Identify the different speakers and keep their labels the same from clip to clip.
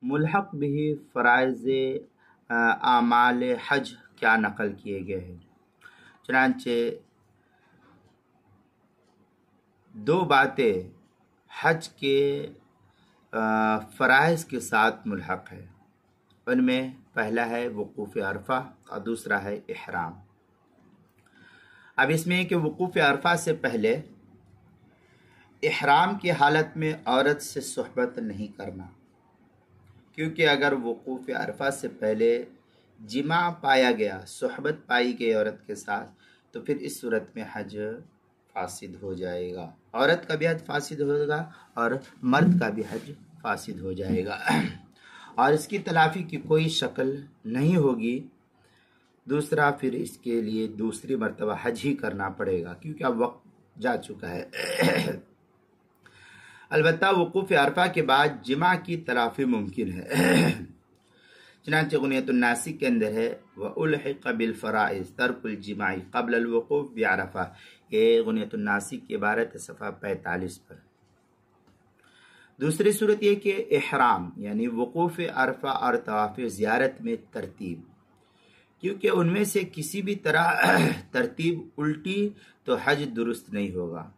Speaker 1: ملحق بھی فرائض اعمال حج کیا نقل کیے گئے ہیں۔ چنانچہ دو باتیں حج کے فرائض کے ساتھ ملحق ہے، ان میں پہلا ہے وقوف عرفہ اور دوسرا ہے احرام۔ اب اس میں کہ وقوف عرفہ سے پہلے احرام کی حالت میں عورت سے صحبت نہیں کرنا، کیونکہ اگر وقوف عرفہ سے پہلے جماع پایا گیا، صحبت پائی گئی عورت کے ساتھ، تو پھر اس صورت میں حج فاسد ہو جائے گا، عورت کا بھی حج فاسد ہوگا اور مرد کا بھی حج فاسد ہو جائے گا، اور اس کی تلافی کی کوئی شکل نہیں ہوگی۔ دوسرا، پھر اس کے لیے دوسری مرتبہ حج ہی کرنا پڑے گا، کیونکہ اب وقت جا چکا ہے۔ البتہ وقوف عرفہ کے بعد جماع کی تلافی ممکن ہے، چنانچہ غنیۃ الناسک کے اندر ہے وَأُلْحِقَ بِالْفَرَائِضِ تَرْكُ الْجِمَاعِ قَبْلَ الْوُقُوفِ بِعَرَفَةٍ، یہ غنیۃ الناسک کی عبارت صفحہ 45 پر۔ دوسری صورت یہ کہ احرام یعنی وقوف عرفہ اور طواف زیارت میں ترتیب، کیونکہ ان میں سے کسی بھی طرح ترتیب الٹی تو حج درست نہیں ہوگا۔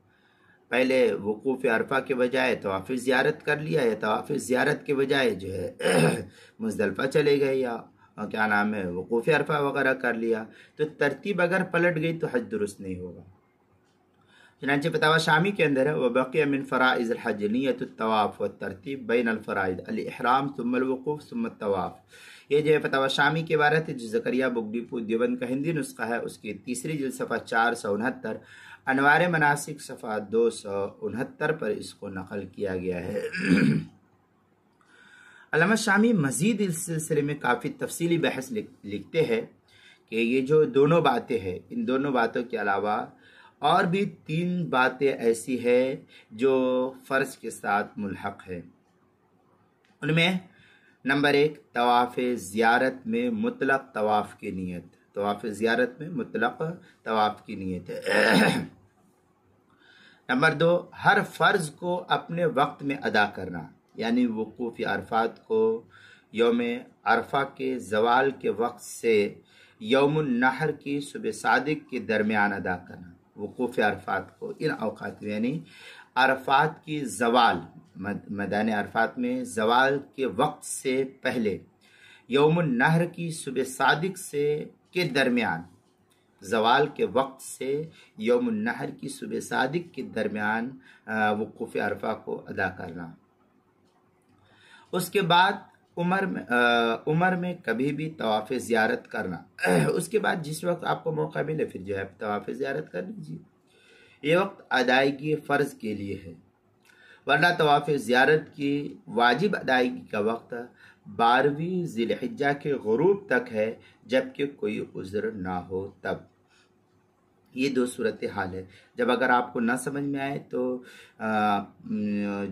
Speaker 1: پہلے وقوف عرفہ کے بجائے طواف زیارت کر لیا، یا طواف زیارت کے بجائے جو ہے مزدلفہ چلے گئے، یا کیا نام ہے وقوف عرفہ وغیرہ کر لیا، تو ترتیب اگر پلٹ گئی تو حج درست نہیں ہوگا۔ چنانچہ فتاوی شامی کے اندر ہے وَبَقِيَ مِنْ فَرَائِضِ الْحَجِّ نِيَّةُ الطَّوَافِ وَالتَّرْتِيبُ بَيْنَ الْفَرَائِضِ الْإِحْرَامُ ثُمَّ الْوُقُوفُ ثُمَّ الطَّوَافُ۔ یہ جو ہے فتاوی شامی کی عبارت ہے، جو زکریا بک ڈپو دیوبند کا ہندی نسخہ ہے، اس کی تیسری جلد صفحہ 469، انوار مناسک صفحہ 269 پر اس کو نقل کیا گیا ہے۔ علامہ شامی مزید اس سلسلے میں کافی تفصیلی بحث لکھتے ہیں کہ یہ جو دونوں باتیں ہیں، ان دونوں باتوں کے علاوہ اور بھی 3 باتیں ایسی ہیں جو فرض کے ساتھ ملحق ہے۔ ان میں نمبر 1، طواف زیارت میں مطلق طواف کی نیت، طواف زیارت میں مطلق طواف کی نیت ہے۔ نمبر 2، ہر فرض کو اپنے وقت میں ادا کرنا، یعنی وقوف عرفات کو یوم عرفہ کے زوال کے وقت سے یوم النحر کی صبح صادق کے درمیان ادا کرنا۔ وقوف عرفات کو ان اوقات میں یعنی عرفات کی زوال، میدان عرفات میں زوال کے وقت سے پہلے یوم النحر کی صبح صادق سے کے درمیان، زوال کے وقت سے یوم النحر کی صبح صادق کے درمیان وقوف عرفہ کو ادا کرنا۔ اس کے بعد عمر میں کبھی بھی طواف زیارت کرنا، اس کے بعد جس وقت آپ کو موقع ملے پھر جو ہے طواف زیارت کر لیجیے، یہ وقت ادائیگی فرض کے لیے ہے، ورنہ طواف زیارت کی واجب ادائیگی کا وقت 12ویں ذی الحجہ کے غروب تک ہے، جبکہ کوئی عذر نہ ہو تب۔ یہ 2 صورتحال ہے۔ جب اگر آپ کو نہ سمجھ میں آئے تو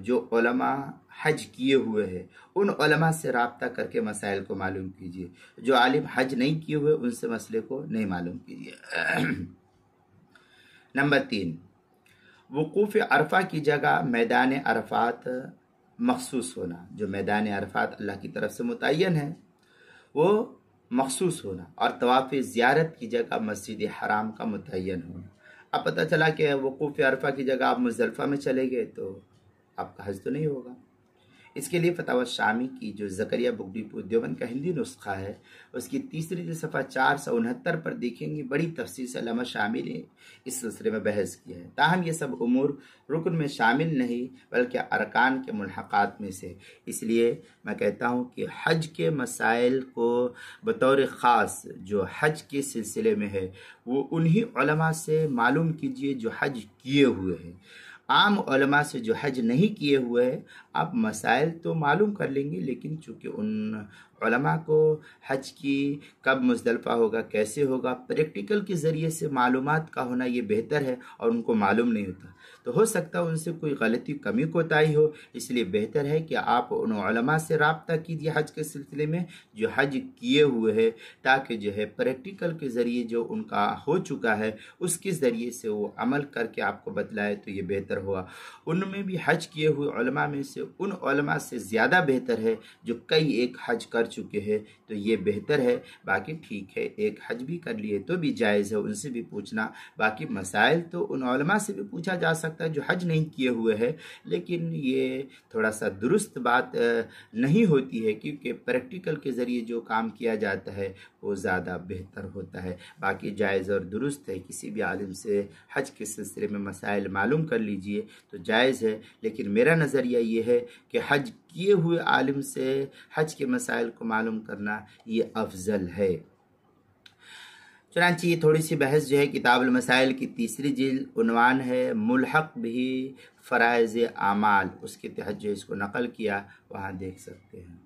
Speaker 1: جو علماء حج کیے ہوئے ہیں ان علماء سے رابطہ کر کے مسائل کو معلوم کیجیے، جو عالم حج نہیں کیے ہوئے ان سے مسئلے کو نہیں معلوم کیجیے۔ نمبر 3، وقوف عرفہ کی جگہ میدان عرفات مخصوص ہونا، جو میدان عرفات اللہ کی طرف سے متعین ہے وہ مخصوص ہونا، اور طواف زیارت کی جگہ مسجد حرام کا متعین ہونا۔ اب پتہ چلا کہ وقوف عرفہ کی جگہ آپ مزدلفہ میں چلے گئے تو آپ کا حج تو نہیں ہوگا۔ اس کے لیے فتاوی شامی کی جو زکریا بک ڈپو دیوبند کا ہندی نسخہ ہے، اس کی تیسری جلد صفحہ 469 پر دیکھیں گے، بڑی تفصیل سے علامہ شامی نے اس سلسلے میں بحث کیا ہے۔ تاہم یہ سب امور رکن میں شامل نہیں بلکہ ارکان کے ملحقات میں سے، اس لیے میں کہتا ہوں کہ حج کے مسائل کو بطور خاص جو حج کے سلسلے میں ہے وہ انہی علماء سے معلوم کیجئے جو حج کیے ہوئے ہیں۔ عام علماء سے جو حج نہیں کیے ہوئے ہیں آپ مسائل تو معلوم کر لیں گے، لیکن چونکہ ان علماء کو حج کی کب مزدلفہ ہوگا، کیسے ہوگا، پریکٹیکل کے ذریعے سے معلومات کا ہونا یہ بہتر ہے، اور ان کو معلوم نہیں ہوتا تو ہو سکتا ہے ان سے کوئی غلطی کمی کوتاہی ہو، اس لیے بہتر ہے کہ آپ ان علماء سے رابطہ کیجیے حج کے سلسلے میں جو حج کیے ہوئے ہیں، تاکہ جو ہے پریکٹیکل کے ذریعے جو ان کا ہو چکا ہے اس کے ذریعے سے وہ عمل کر کے آپ کو بتلائے تو یہ بہتر ہوا۔ ان میں بھی حج کیے ہوئے علماء میں سے سے ان علماء سے زیادہ بہتر ہے جو کئی ایک حج کر چکے ہیں، تو یہ بہتر ہے۔ باقی ٹھیک ہے، ایک حج بھی کر لیے تو بھی جائز ہے، ان سے بھی پوچھنا۔ باقی مسائل تو ان علماء سے بھی پوچھا جا سکتا ہے جو حج نہیں کیے ہوئے ہے، لیکن یہ تھوڑا سا درست بات نہیں ہوتی ہے، کیونکہ پریکٹیکل کے ذریعے جو کام کیا جاتا ہے وہ زیادہ بہتر ہوتا ہے۔ باقی جائز اور درست ہے، کسی بھی عالم سے حج کے سلسلے میں مسائل معلوم کر لیجئے تو جائز ہے، لیکن میرا نظریہ یہ ہے کہ حج کیے ہوئے عالم سے حج کے مسائل کو معلوم کرنا یہ افضل ہے۔ چنانچہ یہ تھوڑی سی بحث جو ہے کتاب المسائل کی 3 جلد، عنوان ہے ملحق بھی فرائض اعمال، اس کے تحت جو اس کو نقل کیا وہاں دیکھ سکتے ہیں۔